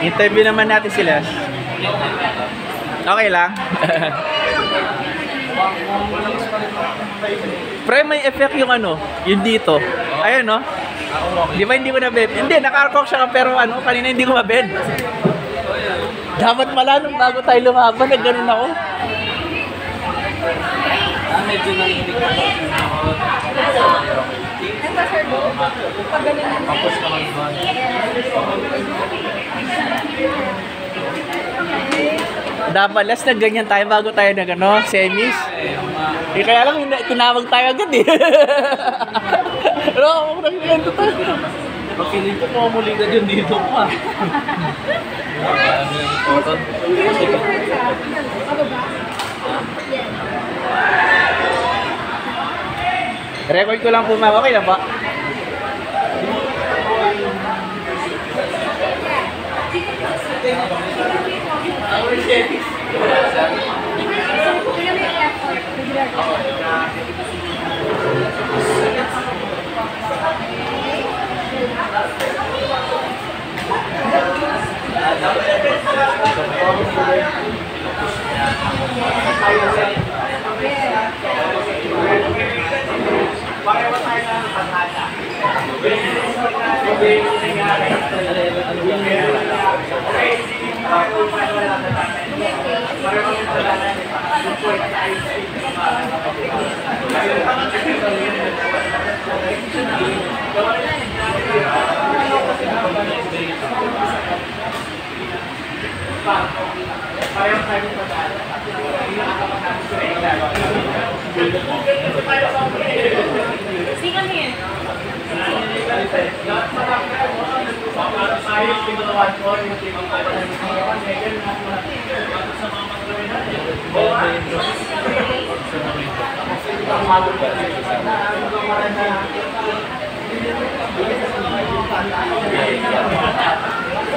Interview naman natin sila. Okay lang. Pre, may effect yung ano, yung dito. Ayun, no? Di ba hindi ko na-bed? Hindi, naka-arcock siya pero ano, kanina hindi ko ma-bed. Dapat pala nung bago tayo lumaban, nag-ganun ako. Medyo nanginig ko. Tapos naman ba? Dapat last na ganyan tayo bago tayo nag ano, semis. Eh kaya lang tinawag tayo agad eh. Pero ako nagkakanta tayo. Makinig ko po muli ka dyan dito pa. Record ko lang po ma'am, okay lang ba?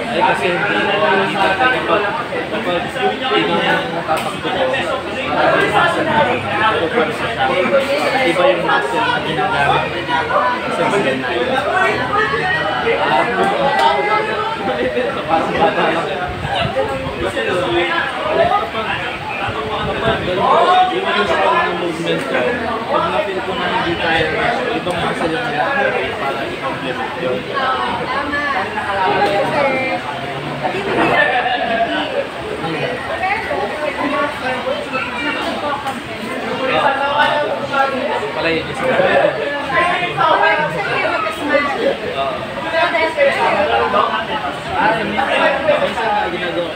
Ay kasi hindi tayo kapag tatakbo iba yung muscle na ginagamit kasi muscle na yun. Parang bata lang. Kasi kapag yung sa ng movement ko, pag na-feel ko na hindi tayo ibang muscle yung ginagamit para i-complement yun. Pala yun yung minsan ginagawa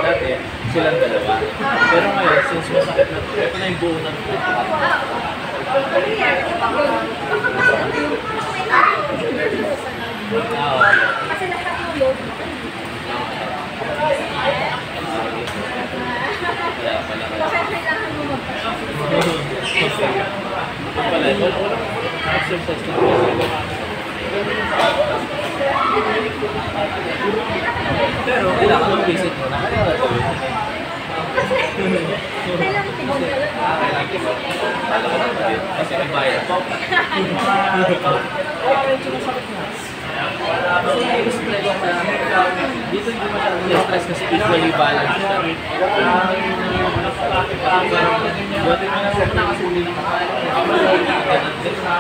dati silang dalawa. Pero ngayon, since masakit na ito na yung buo na kasi nakatulog. Bakit kailangan mo pero kailangan mo visit mo na. kailangan tigong Kasi may bayad po. Dito hindi masyadong stress kasi equally balanced siya. Buti mo na set na kasi hindi okay.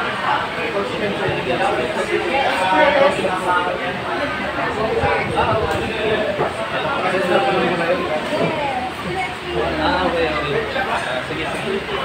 Sige, sige.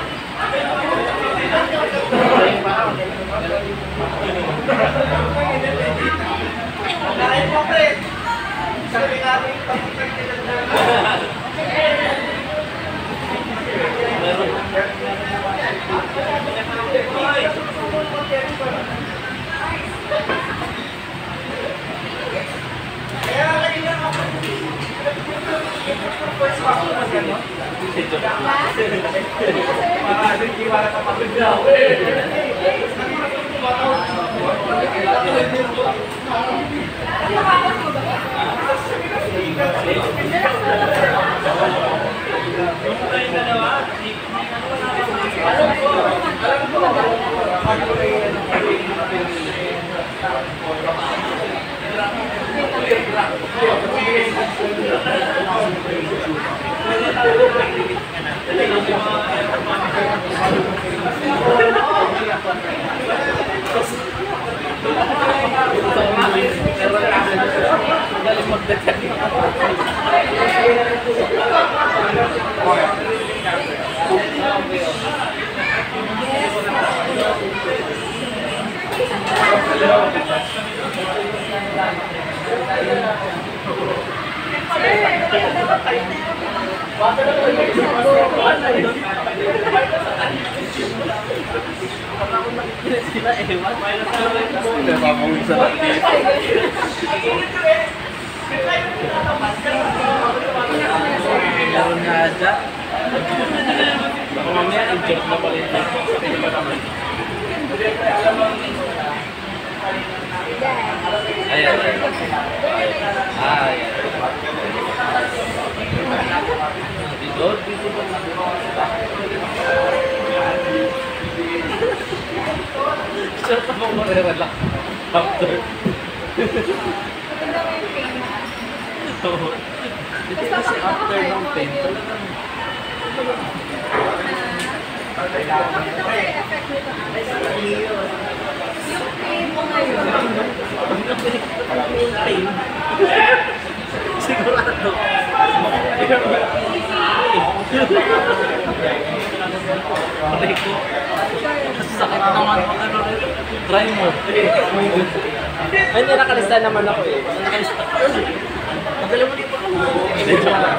Magaling mag-detect. Sila ewan. Napapawisa na dito. Meron nga dyan. Baka mamaya inject na pala ito. Ayan. Ayan. Dito ba? Siya pa bang marerelak? After. Dito kasi after ng pain, talagang Bakit ako may effect nito? Yung pain mo ngayon. pain. Sigurado. Aray ko. Sakit naman pag ano rin. Try mo. Ay, hindi nakalista naman ako eh. Magaling mo dito. Hindi, joke lang.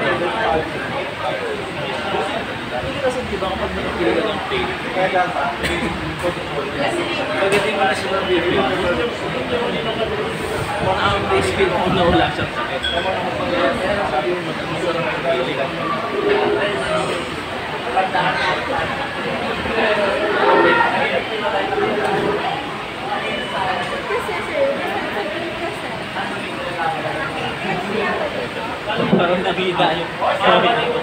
Kasi di ba kapag nakapili ka ng pain, pagdating mo na siya ng baby, ang days feel mo na wala siyang sakit. Kaya sabi mo, masarap ang feeling. Parang nakita yung sorry na ito.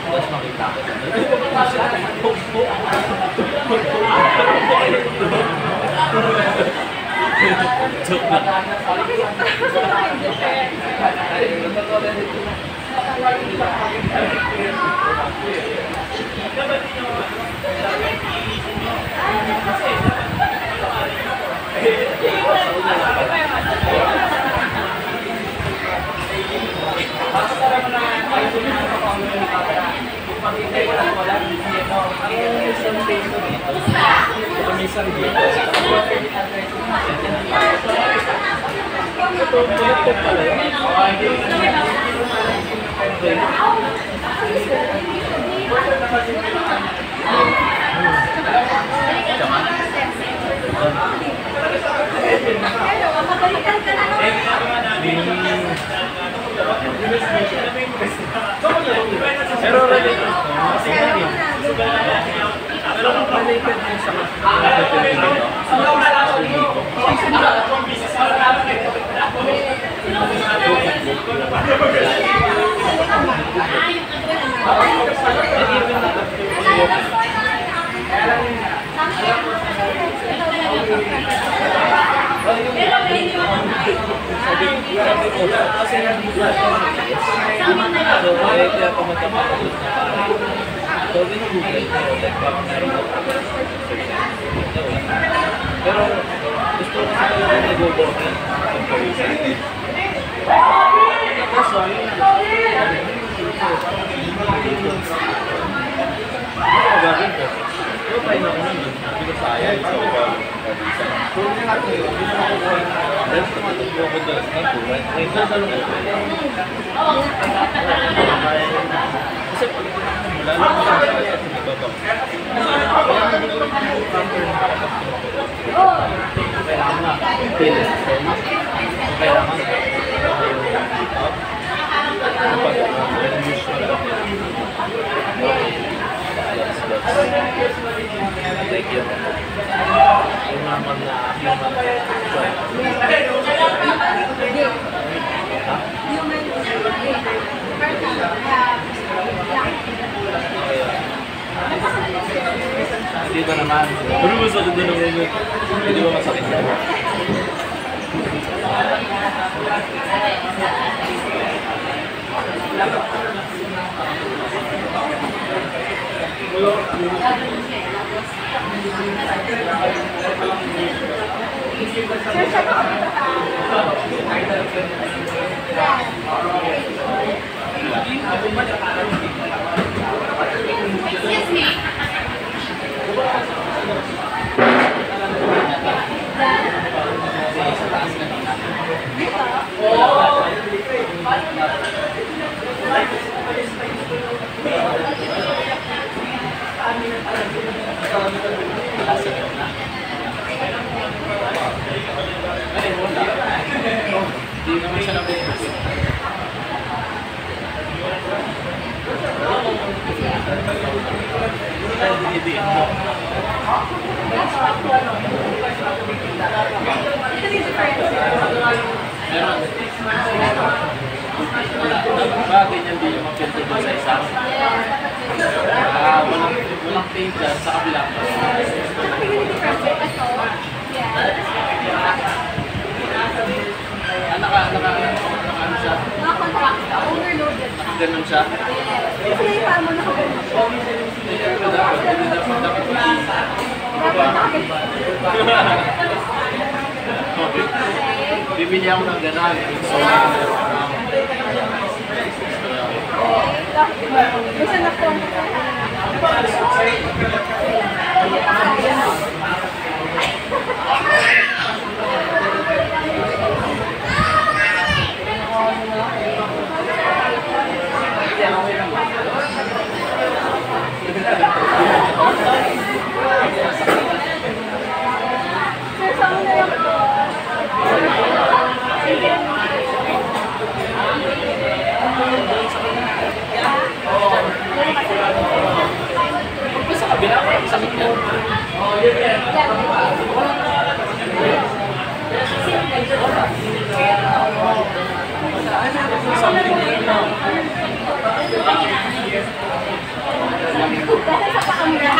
Tapos makita ko. Joke lang. Pero related to pero related din sa so, ginugugol ko, like, baka meron ako. Pero, gusto ko kasi talaga nag-working comparison. Kaso, gagawin ko. So, try na ako naman. Hindi ko sayang. So, hindi na makukuha. Dahil tumatagpo ako doon. Ngayon, nasalong ko. Kasi, lalo ko sa sakit at nagbabaw. Kailangan na feel it. Kailangan kapag usual like yun yung naman na human dito naman. Pero masakit na naman yun. Hindi ba masakit na? Excuse me. Hindi naman siya nabibigyan. Ba, ganyan din yung mag-filter doon sa isa. Walang paint dyan sa kabila. Ano siya? Overloaded. Ganun siya? Kasi naipa mo na ako. Bibili ako ng gano'n. So, Basta na po. Sir, saan na lang po? sa kabila, sa kabila. Dahil sa pakamura.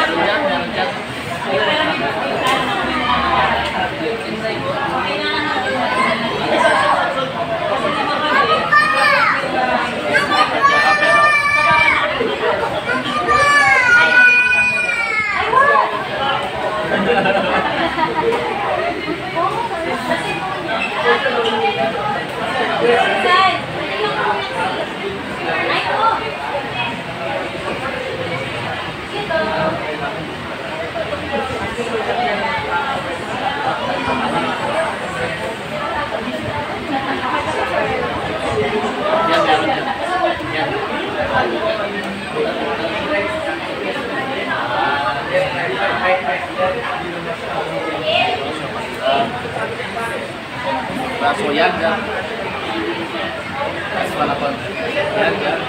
So yan dyan. Tapos wala pa. Yan dyan.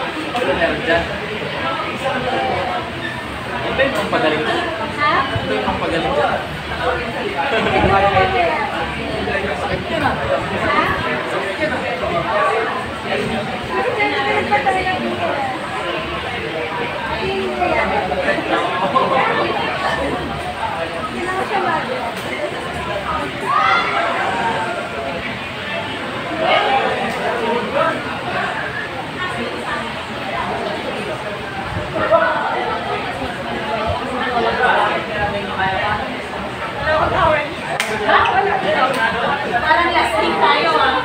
Meron dyan. Ito yung pampagaling dyan. Ito yung pampagaling dyan. Sakit yun ah. Sakit yun Parang lasting tayo ah.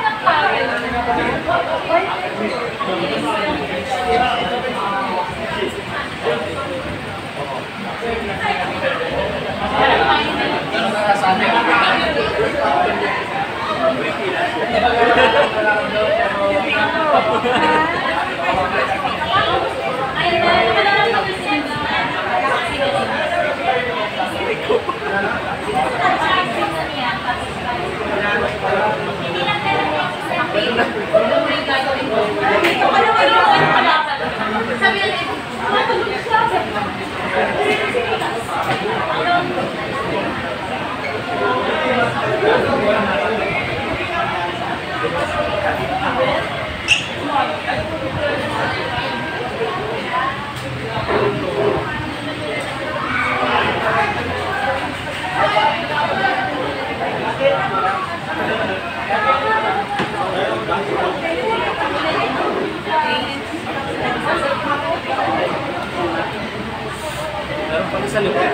Meron pala sa likod.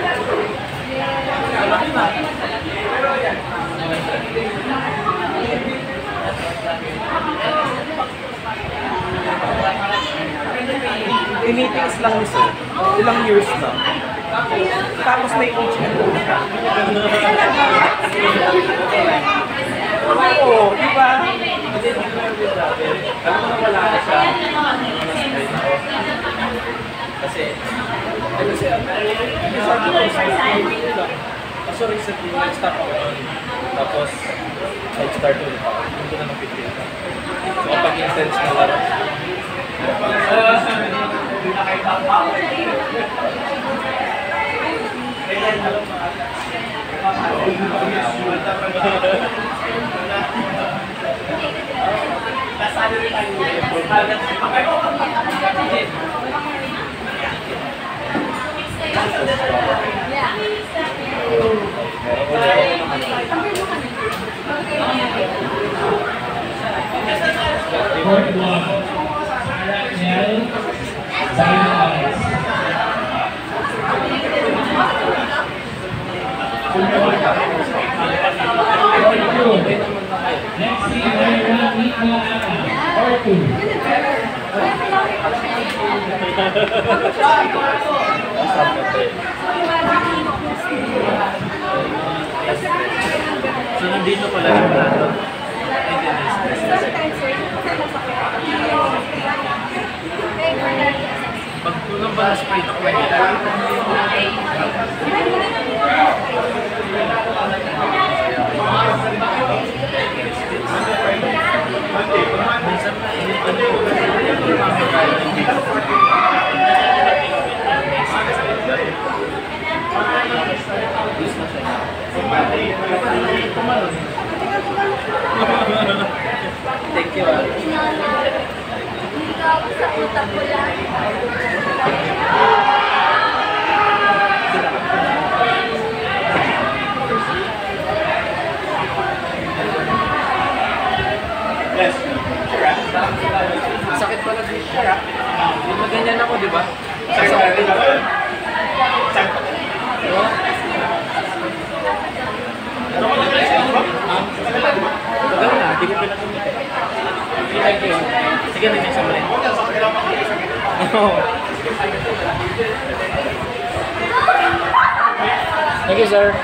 Malaki na. Tinitings lang ni sir. Ilang years na. Tapos may HM. Oo, di ba? Alam mo na wala na siya. Kasi, kaso recently, nag-stop ako nun. Tapos, nag-start ulit ako. Hindi ko na napipil. So, kapag intense na laro. Court 1. Chanel, Zion. Court 2. Next team, Mayra, Nika, Ana. Court 2. So, nandito pala yung plato. Pag tulong ba na spray ako Thank you. Dito ako sa utak ko lang. Yes. Sakit pala dito. Di ba ganyan ako, di ba? Sakit ako. Magawa na, di ko pinatumitin. Thank you. Sige, nandiyan sa mali. Thank you, sir.